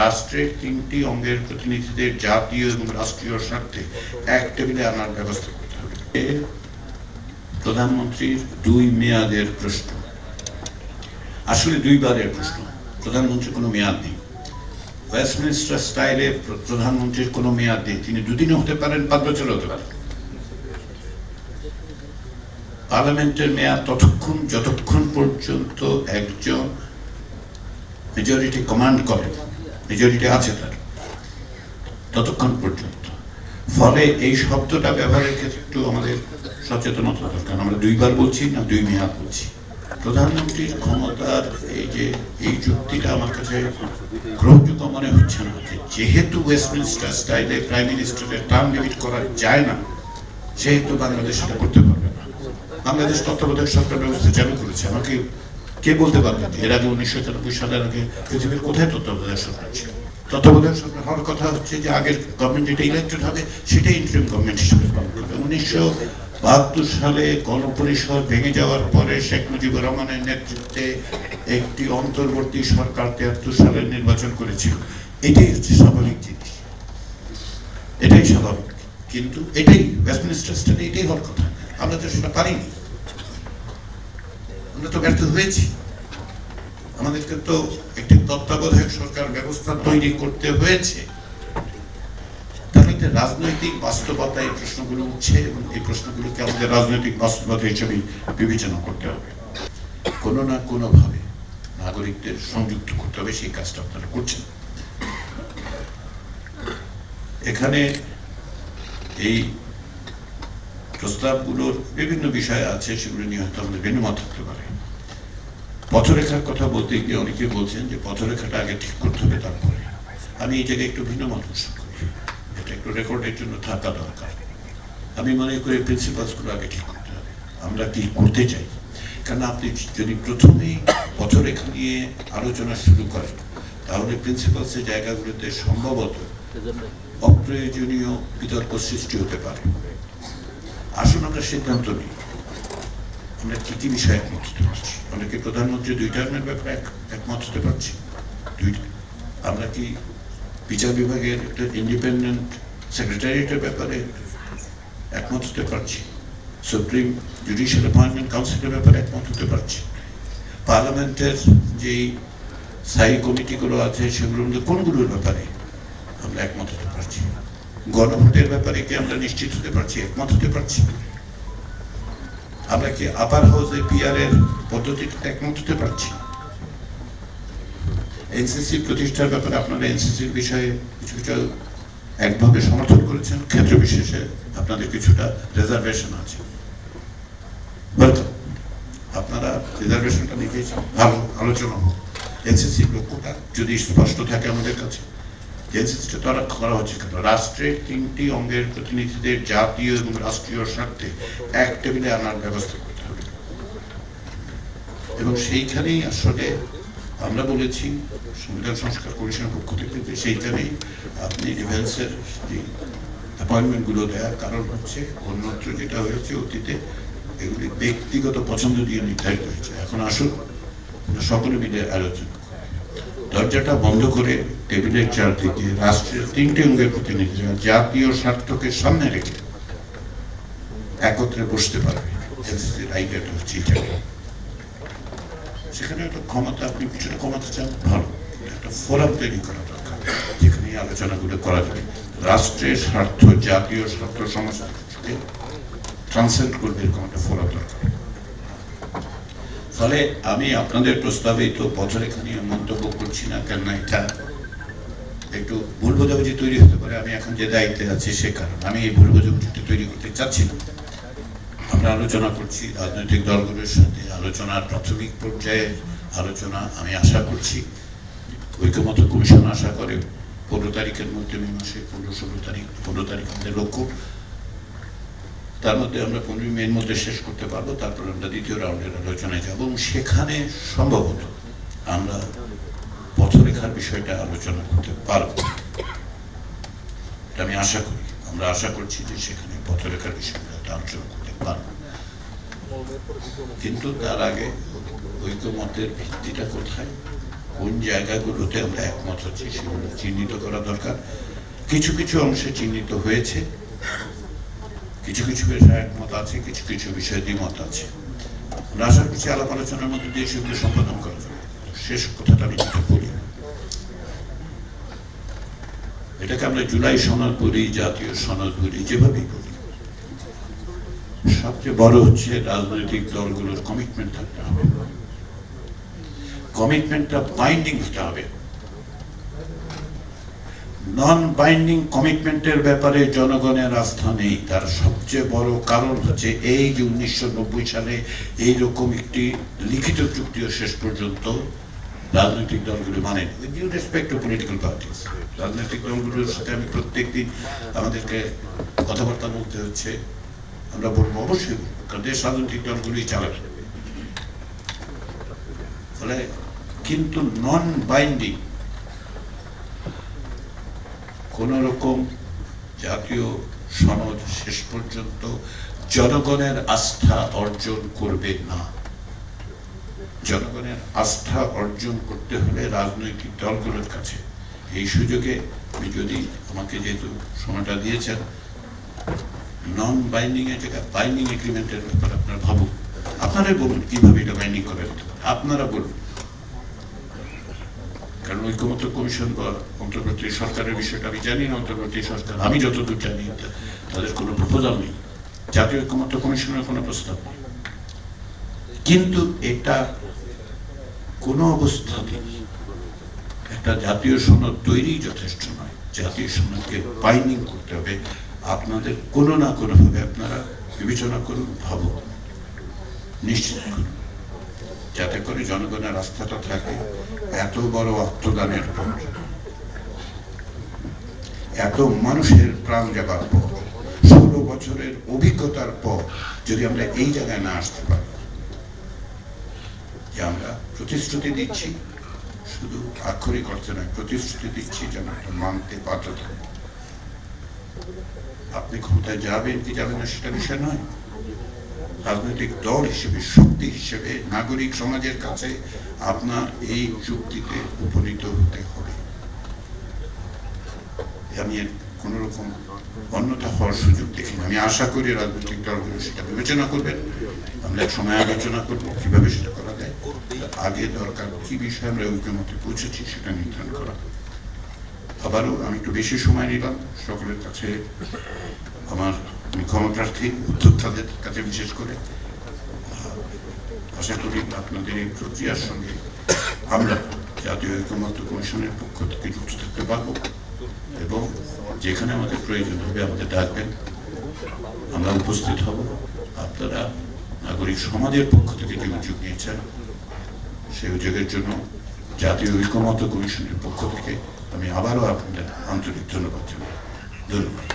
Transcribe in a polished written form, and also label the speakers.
Speaker 1: রাষ্ট্রের তিনটি অঙ্গের প্রতিনিধিদের জাতীয় এবং রাষ্ট্রীয় স্বার্থে এক টেবিলে আনার ব্যবস্থা করতে হবে। প্রধানমন্ত্রীর 2 মেয়াদের প্রশ্ন, আসলে 2বারের প্রশ্ন। প্রধানমন্ত্রীর কোনো মেয়াদ নেই, ওয়েস্টমিনিস্টার স্টাইলে প্রধানমন্ত্রীর কোনো মেয়াদ নেই। তিনি 2 দিনও হতে পারেন, 5 বছরও হতে পারেন। পার্লামেন্টের মেয়াদ ততক্ষণ যতক্ষণ পর্যন্ত একজন মেজরিটি কমান্ড করে, মেজরিটি আছে তার, ততক্ষণ পর্যন্ত। ফলে এই শব্দটা ব্যবহারের ক্ষেত্রে একটু আমাদের সচেতনতা দরকার। আমরা 2বার বলছি না 2 মেয়াদ বলছি। প্রধানমন্ত্রীর ক্ষমতার এই যুক্তিটা আমার কাছে গ্রহণযোগ্য মনে হচ্ছে না। যেহেতু ওয়েস্টমিনিস্টার স্টাইলে প্রাইম মিনিস্টারের টার্ম লিমিট করা যায় না, সেহেতু বাংলাদেশ সেটা করতে পারবে না। বাংলাদেশ তত্ত্বাবধায়ক সরকার ব্যবস্থা চালু করেছে। আমাকে কে বলতে পারবেন এর আগে 1991 সালের আগে পৃথিবীর কোথায় তত্ত্বাবধায়ক সরকার ছিল? তত্ত্বাবধায়ক সরকার হওয়ার কথা হচ্ছে যে আগের গভর্নমেন্ট যেটা ইলেক্টেড হবে সেটাই ইন্টারিম গভর্নমেন্ট হিসেবে পালন করবে। 1972 সালে গণপরিষদ ভেঙে যাওয়ার পরে শেখ মুজিবুর রহমানের নেতৃত্বে একটি অন্তর্বর্তী সরকার 73 সালে নির্বাচন করেছিল। এটাই হচ্ছে স্বাভাবিক জিনিস, এটাই স্বাভাবিক। কিন্তু এটাই ওয়েস্টমিনিস্টার স্টাইলে এটাই হওয়ার কথা। আমরা তো সেটা পারিনি, আমরা তো ব্যর্থ হয়েছি। আমাদেরকে তো একটি তত্ত্বাবধায়ক সরকার ব্যবস্থা তৈরি করতে হয়েছে। তাহলে রাজনৈতিক বাস্তবতা এই প্রশ্নগুলো উঠছে এবং এই প্রশ্নগুলোকে আমাদের রাজনৈতিক বাস্তবতা হিসেবে বিবেচনা করতে হবে। কোনো না কোনো ভাবে নাগরিকদের সংযুক্ত করতে হবে, সেই কাজটা আপনারা করছেন। এখানে এই প্রস্তাবগুলোর বিভিন্ন বিষয় আছে, সেগুলো নিয়ে হয়তো আমাদের ভিন্ন মত থাকতে পারে। পথরেখার কথা বলতে গিয়ে অনেকে বলছেন যে পথরেখাটা আগে ঠিক করতে হবে তারপরে। আমি এই জায়গায় একটু ভিন্ন মত পোষণ করি, এটা একটু রেকর্ডের জন্য থাকা দরকার। আমি মনে করি প্রিন্সিপালসগুলো আগে ঠিক করতে হবে, আমরা কি করতে চাই। কারণ আপনি যদি প্রথমেই পথরেখা নিয়ে আলোচনা শুরু করেন, তাহলে প্রিন্সিপালসের জায়গাগুলোতে সম্ভবত অপ্রয়োজনীয় বিতর্ক সৃষ্টি হতে পারে। আসুন আমরা সিদ্ধান্ত নিই আমরা কি কি বিষয়ে একমত হতে পারছি। আমরা কি প্রধানমন্ত্রী 2 টার্মের ব্যাপারে একমত হতে পারছি? আমরা কি বিচার বিভাগের একটা ইন্ডিপেন্ডেন্ট সেক্রেটারিয়েটের ব্যাপারে একমত হতে পারছি? সুপ্রিম জুডিশিয়াল অ্যাপয়েন্টমেন্ট কাউন্সিলের ব্যাপারে একমত হতে পারছি? পার্লামেন্টের যেই স্থায়ী কমিটিগুলো আছে সেগুলোর মধ্যে কোনগুলোর ব্যাপারে আমরা একমত হতে পারছি? গণভোটের ব্যাপারে কি আমরা নিশ্চিত হতে পারছি, একমত হতে পারছি? আমরা কি আপার হাউসে পিআর এর পদ্ধতিতে একমত হতে পারছি? এনসিসি প্রতিষ্ঠার ব্যাপারে আপনারা এনসিসির বিষয়ে কিছু কিছু একভাবে সমর্থন করেছেন, ক্ষেত্র বিশেষে আপনাদের কিছুটা রিজার্ভেশন আছে। আপনারা রিজার্ভেশনটা নিতেছেন, ভালো আলোচনা হোক। এনসিসির লক্ষ্যটা যদি স্পষ্ট থাকে আমাদের কাছে, এনসিসিটা তারা করা হচ্ছে কেন? রাষ্ট্রের 3টি অঙ্গের প্রতিনিধিদের জাতীয় এবং রাষ্ট্রীয় স্বার্থে এক টেবিলে আনার ব্যবস্থা করতে হবে। এবং সেইখানেই আসলে আমরা বলেছি সংবিধান সংস্কার কমিশনের পক্ষ থেকে যে সেইখানেই আপনি ডিফেন্সের যে অ্যাপয়েন্টমেন্টগুলো দেওয়ার কারণ হচ্ছে অন্যত্র যেটা হয়েছে অতীতে এগুলি ব্যক্তিগত পছন্দ দিয়ে নির্ধারিত হয়েছে। এখন আসুন সকলে মিলে আলোচনা, দরজাটা বন্ধ করে টেবিলের চারদিকে রাষ্ট্রের 3টি অঙ্গের প্রতিনিধিরা জাতীয় স্বার্থকে সামনে রেখে একত্রে বসতে পারবে। আইডিয়াটা হচ্ছে সেখানে একটা ক্ষমতা, আপনি কিছুটা ক্ষমতা চান, ভালো একটা ফোরাম তৈরি করা দরকার যেখানে এই আলোচনাগুলো করা যাবে। রাষ্ট্রের স্বার্থ, জাতীয় স্বার্থ, সমস্ত কিছুকে ট্রান্সেন্ড করবে এরকম একটা ফোরাম দরকার। ফলে আমি আপনাদের প্রস্তাবিত পথরেখা নিয়ে মন্তব্য করছি না, কেননা এটা একটু ভুল বোঝাবুঝি তৈরি হতে পারে। আমি এখন যে দায়িত্বে আছি সে কারণ আমি এই ভুল বোঝাবুঝিটা তৈরি করতে চাচ্ছি না। আমরা আলোচনা করছি রাজনৈতিক দলগুলোর সাথে, আলোচনার প্রাথমিক পর্যায়ে আলোচনা। আমি আশা করছি ঐক্যমত্য কমিশন আশা করে 15 তারিখের মধ্যে, মে মাসে 15-16 তারিখ, 15 তারিখ আমাদের লক্ষ্য, তার মধ্যে আমরা 15 মের মধ্যে শেষ করতে পারবো। তারপর আমরা দ্বিতীয় রাউন্ডের আলোচনায় যাব এবং সেখানে সম্ভবত আমরা পথরেখার বিষয়টা আলোচনা করতে পারবো। আমি আশা করি, আমরা আশা করছি যে সেখানে পথরেখার বিষয়টা আলোচনা করতে পারবো। কিন্তু তার আগে ঐক্যমতের ভিত্তিটা কোথায় কোন জায়গাগুলোতে আমরা একমত হচ্ছি সেগুলো চিহ্নিত করা দরকার। কিছু কিছু অংশে চিহ্নিত হয়েছে, কিছু কিছু বিষয়ে একমত আছে, কিছু কিছু বিষয়ে দ্বিমত আছে। আমরা আশা করছি আলাপ আলোচনার মধ্যে দিয়ে সেগুলো সম্পাদন করা যাবে। শেষ কথাটা আমি যেটা বলি, এটাকে আমরা জুলাই সনদ বলি, জাতীয় সনদ বলি, যেভাবেই বলি, সবচেয়ে বড় হচ্ছে রাজনৈতিক দলগুলোর কমিটমেন্ট থাকতে হবে। কমিটমেন্টটা বাইন্ডিং হতে হবে। নন বাইন্ডিং কমিটমেন্টের ব্যাপারে জনগণের আস্থা নেই। তার সবচেয়ে বড় কারণ হচ্ছে এই যে 1990 সালে এইরকম একটি লিখিত চুক্তিও শেষ পর্যন্ত রাজনৈতিক দলগুলো মানেন। With due respect to political parties, রাজনৈতিক দলগুলোর সাথে আমি প্রত্যেকদিন আমাদেরকে কথাবার্তা বলতে হচ্ছে। আমরা বলবো অবশ্যই, কারণ দেশ রাজনৈতিক দলগুলোই চালাবে। ফলে কিন্তু নন বাইন্ডিং কোন রকম জাতীয় সনদ শেষ পর্যন্ত জনগণের আস্থা অর্জন করবে না। জনগণের আস্থা অর্জন করতে হলে রাজনৈতিক দলগুলোর কাছে এই সুযোগে আমি যদি আমাকে যেহেতু সময়টা দিয়েছেন, নন বাইন্ডিং এর জায়গায় বাইন্ডিং এগ্রিমেন্টের ব্যাপারে আপনারা ভাবুন। আপনারাই বলুন কিভাবে এটা বাইন্ডিং করা যেতে পারে, আপনারা বলুন। কারণ ঐক্যমত্য কমিশন বা অন্তর্বর্তী সরকারের বিষয়টা আমি জানি না। অন্তর্বর্তী সরকার আমি যতদূর জানি তাদের কোনো প্রপোজাল নেই, জাতীয় ঐক্যমত্য কমিশনের কোনো প্রস্তাব নেই। কিন্তু এটা কোনো অবস্থাতেই একটা জাতীয় সনদ তৈরি যথেষ্ট নয়। জাতীয় সনদকে বাইন্ডিং করতে হবে। আপনাদের কোনো না কোনোভাবে আপনারা বিবেচনা করুন, ভাবুন, নিশ্চিত করুন, যাতে করে জনগণের আস্থাটা থাকে। এত বড় আত্মদানের পর, এত মানুষের প্রাণ যাবার পর, 16 বছরের অভিজ্ঞতার পর যদি আমরা এই জায়গায় না আসতে পারি যে আমরা প্রতিশ্রুতি দিচ্ছি, শুধু আক্ষরিক অর্থে নয়, প্রতিশ্রুতি দিচ্ছি যেন একটা মানতে বাধ্য থাকে। আপনি ক্ষমতায় যাবেন কি যাবেন না সেটা বিষয় নয়। রাজনৈতিক দল হিসেবে, শক্তি হিসেবে নাগরিক সমাজের কাছে আপনার এই চুক্তিতে উপনীত হতে হবে। আমি কোন রকম অন্যথা হওয়ার সুযোগ দেখি না। আমি আশা করি রাজনৈতিক দলগুলো সেটা বিবেচনা করবেন। আমরা এক সময় আলোচনা করবো কিভাবে সেটা করা যায়। আগে দরকার কি বিষয়ে আমরা ঐক্যমতে পৌঁছেছি সেটা নির্ধারণ করা। আবারও আমি একটু বেশি সময় নিলাম। সকলের কাছে আমার ক্ষমতার্থী উদ্যোক্তাদের কাছে বিশেষ করে আশা করি আপনাদের এই প্রক্রিয়ার সঙ্গে আমরা জাতীয় ঐক্যমত্য কমিশনের পক্ষ থেকে যুক্ত থাকতে পারবো এবং যেখানে আমাদের প্রয়োজন হবে আমাদের ডাকবেন, আমরা উপস্থিত হব। আপনারা নাগরিক সমাজের পক্ষ থেকে যে উদ্যোগ নিয়েছেন সেই উদ্যোগের জন্য জাতীয় ঐক্যমত্য কমিশনের পক্ষ থেকে আমি আবারও আপনাদের আন্তরিক ধন্যবাদ জানাই। ধন্যবাদ।